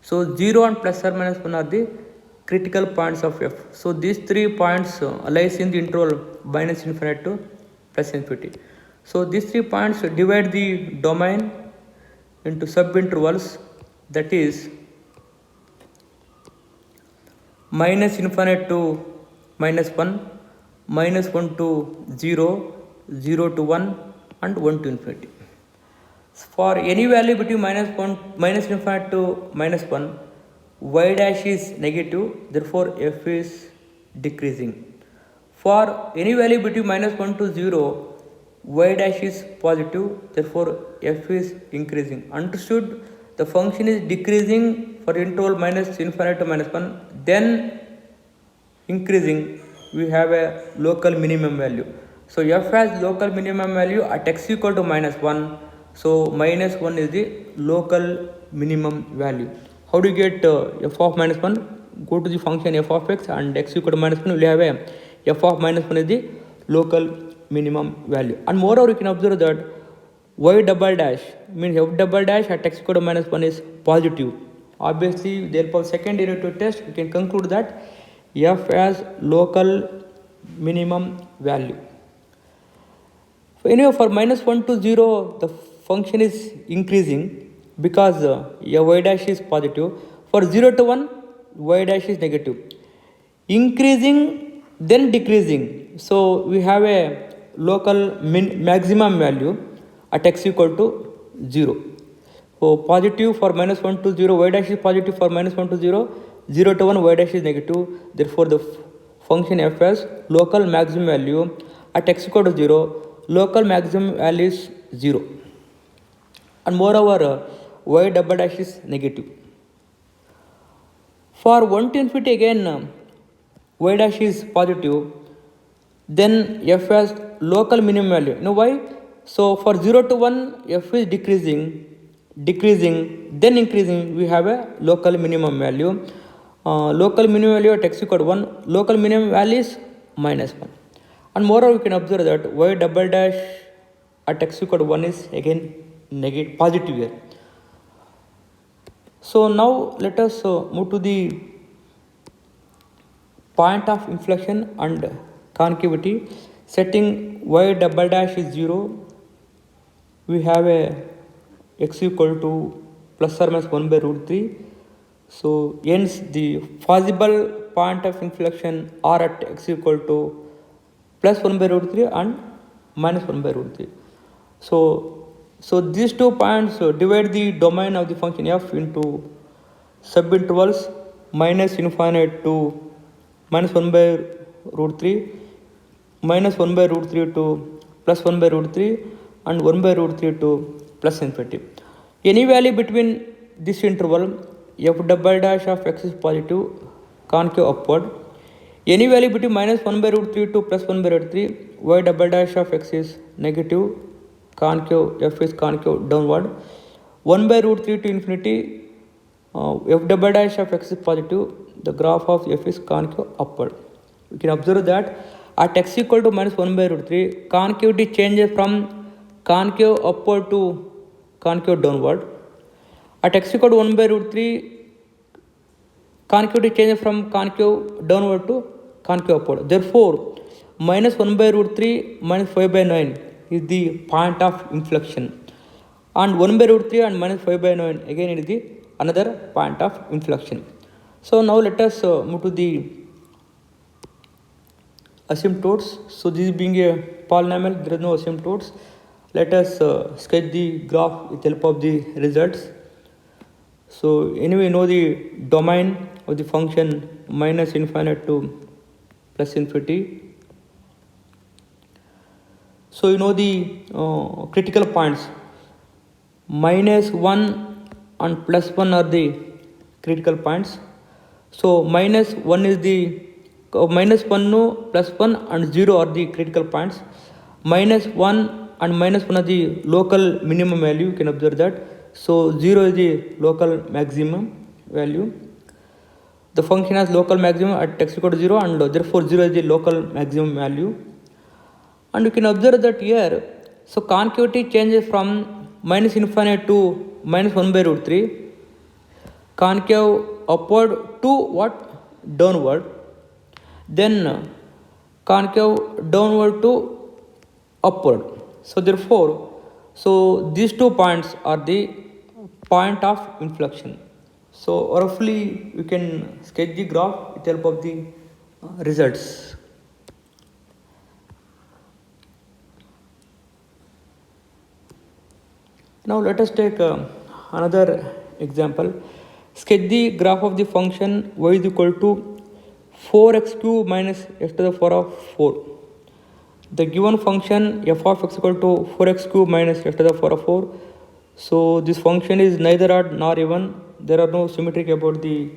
So 0 and plus or minus 1 are the critical points of f. So these 3 points lies in the interval minus infinity to plus infinity. So these 3 points divide the domain into subintervals, that is minus infinite to minus 1, minus 1 to 0, 0 to 1 and 1 to infinity. For any value between minus infinite to minus 1, y dash is negative, therefore f is decreasing. For any value between minus 1 to 0, y dash is positive, therefore f is increasing. Understood? The function is decreasing for interval minus infinite to minus 1, then increasing, we have a local minimum value. So f has local minimum value at x equal to minus 1. So minus 1 is the local minimum value. How do you get f of minus 1? Go to the function f of x and x equal to minus 1, we will have a f of minus 1 is the local minimum value. And moreover, you can observe that y double dash means f double dash at x equal to minus 1 is positive. Obviously, with the help of second derivative test, we can conclude that f has local minimum value. So anyway, for minus 1 to 0, the function is increasing because y dash is positive. For 0 to 1, y dash is negative. Increasing, then decreasing. So we have a local maximum value at x equal to 0. So positive for minus 1 to 0, y dash is positive for minus 1 to 0, 0 to 1, y dash is negative. Therefore, the function f has local maximum value at x equal to 0, local maximum value is 0. And moreover, y double dash is negative. For 1 to infinity again, y dash is positive, then f has local minimum value. You know why? So for 0 to 1, f is decreasing, then increasing, we have a local minimum value. Local minimum value at x equal to 1, local minimum value is minus 1. And moreover, you can observe that y double dash at x equal to 1 is again negative, positive here. So now let us move to the point of inflection and concavity. Setting y double dash is 0, we have a x equal to plus or minus 1 by root 3. So hence the possible point of inflection are at x equal to plus 1 by root 3 and minus 1 by root 3. So these 2 points divide the domain of the function f into subintervals minus infinite to minus 1 by root 3, minus 1 by root 3 to plus 1 by root 3 and 1 by root 3 to plus infinity. Any value between this interval f double dash of x is positive, concave upward. Any value between minus 1 by root 3 to plus 1 by root 3, y double dash of x is negative, concave, f is concave downward. 1 by root 3 to infinity, f double dash of x is positive, the graph of f is concave upward. We can observe that at x equal to minus 1 by root 3, concavity changes from concave upward to concave downward. At x equal to 1 by root 3, concavity changes from concave downward to concave upward. Therefore, minus 1 by root 3 minus 5 by 9 is the point of inflection. And 1 by root 3 and minus 5 by 9 again is the another point of inflection. So now let us move to the asymptotes. So this being a polynomial, there is no asymptotes. Let us sketch the graph with help of the results. So anyway, know the domain of the function minus infinite to plus infinity. So you know the critical points. Minus 1 and plus 1 are the critical points. So minus 1 is the minus 1 no, plus 1 and 0 are the critical points. Minus 1 and minus 1 are the local minimum value, you can observe that. So 0 is the local maximum value. The function has local maximum at x equal to 0 and therefore 0 is the local maximum value. And you can observe that here, so concavity changes from minus infinite to minus 1 by root 3, concave upward to what? Downward. Then concave downward to upward. So therefore, so these 2 points are the point of inflection. So roughly we can sketch the graph with help of the results. Now let us take another example. Sketch the graph of the function y is equal to 4x cube minus x to the power of 4. The given function f of x equal to 4x cube minus x to the power of 4. So this function is neither odd nor even. There are no symmetry about the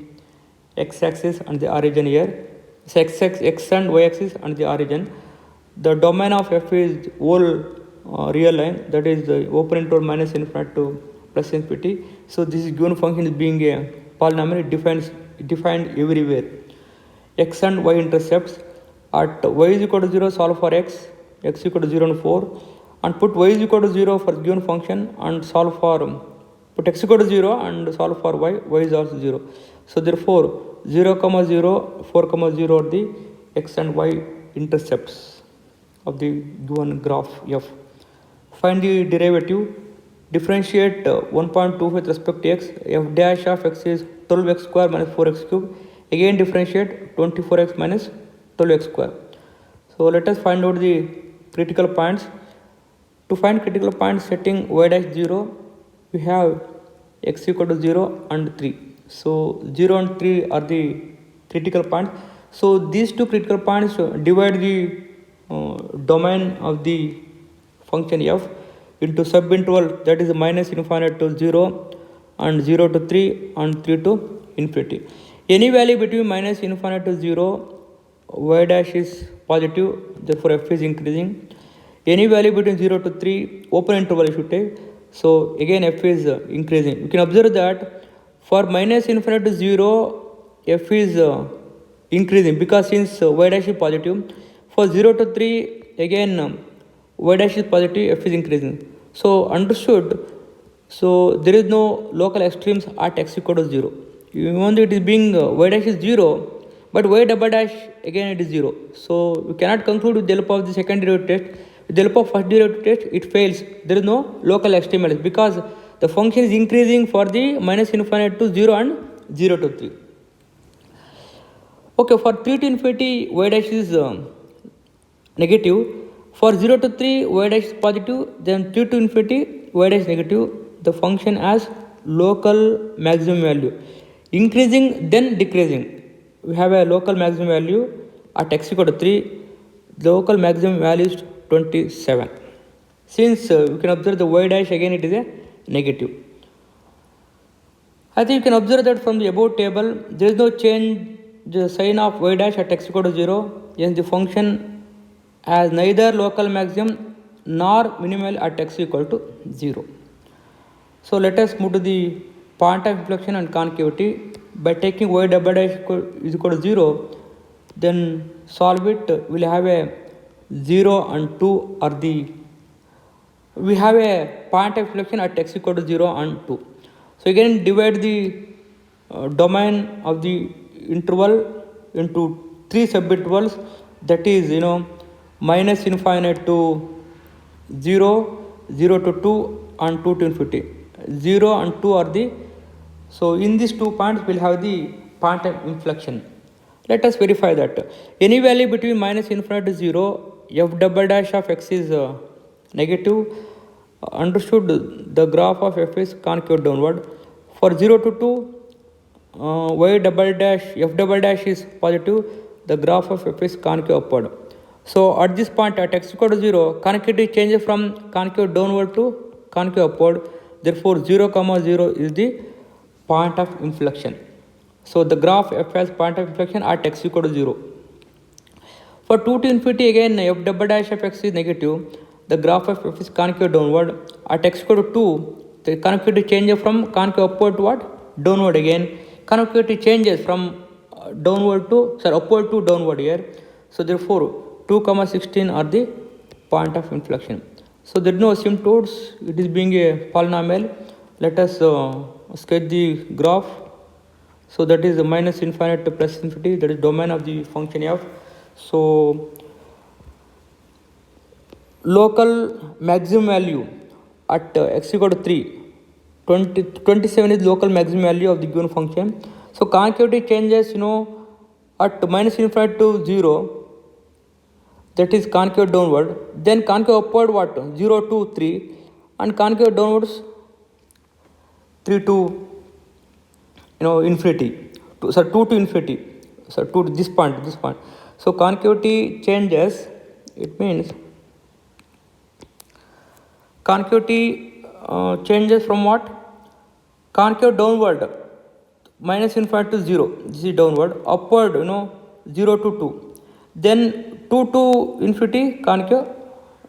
x-axis and the origin here. So x and y-axis and the origin. The domain of f is whole real line, that is open interval minus infinite to plus infinity. So this is given function is being a polynomial, it defined everywhere. X and y intercepts. At y is equal to 0, solve for x equal to 0 and 4, and put y is equal to 0 for given function and solve for put x equal to 0 and solve for y is also 0. So therefore 0, 0, 4, 0 are the x and y intercepts of the given graph f. Find the derivative. Differentiate 1.25 with respect to x. F dash of x is 12x square minus 4x cube. Again differentiate 24x minus 12x square. So let us find out the critical points. To find critical points, setting y dash 0, we have x equal to 0 and 3. So 0 and 3 are the critical points. So these 2 critical points divide the domain of the function f into subinterval, that is minus infinite to 0 and 0 to 3 and 3 to infinity. Any value between minus infinite to 0, y dash is positive, therefore f is increasing. Any value between 0 to 3, open interval you should take, so again f is increasing. You can observe that for minus infinite to 0, f is increasing because since y dash is positive. For 0 to 3, again y dash is positive, f is increasing. So understood, So there is no local extremes at x equal to 0. Even though it is being y dash is 0, but y double dash again it is 0. So we cannot conclude with the help of the second derivative test. With the help of first derivative test, it fails. There is no local extreme because the function is increasing for the minus infinite to 0 and 0 to 3. Okay, for 3 to infinity, y dash is negative. For 0 to 3, y dash is positive. Then 3 to infinity, y dash is negative. The function has local maximum value. Increasing, then decreasing. We have a local maximum value at x equal to 3. The local maximum value is 27. Since we can observe the y dash again, it is a negative. I think you can observe that from the above table, there is no change the sign of y dash at x equal to 0. Hence the function has neither local maximum nor minimal at x equal to 0. So let us move to the point of inflection and concavity. By taking y double dash is equal to 0, then solve it, we'll have a 0 and 2 are the, we have a point of inflection at x equal to 0 and 2. So again divide the domain of the interval into 3 subintervals, that is minus infinite to 0, 0 to 2 and 2 to infinity. 0 and 2 are the, so in these 2 points we'll have the point of inflection. Let us verify that. Any value between minus infinite to 0, f double dash of x is negative. Understood, the graph of f is concave downward. For 0 to 2, y double dash, f double dash is positive. The graph of f is concave upward. So at this point at x equal to 0, concavity changes from concave downward to concave upward. Therefore 0 comma 0 is the point of inflection. So the graph f has point of inflection at x equal to 0. For 2 to infinity again f double dash of x is negative. The graph of f is concave downward. At x equal to 2, the concavity changes from concave upward to what? Downward again. Concavity changes from downward to, upward to downward here. So therefore 2 comma 16 are the point of inflection. So there is no asymptotes, it is being a polynomial. Let us sketch the graph. So that is the minus infinite to plus infinity, that is domain of the function f. So local maximum value at x equal to 3, 27 is local maximum value of the given function. So concavity changes at minus infinite to 0, that is concave downward, then concave upward what? 0 to 3, and concave downwards 3 to infinity, 2 to infinity, 2 to this point. So concavity changes, it means concavity changes from what? Concave downward, minus infinite to 0, this is downward, upward 0 to 2, then 2 to infinity, concave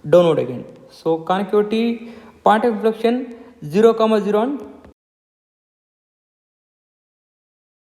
downward again. So concavity point of inflection 0 comma 0 and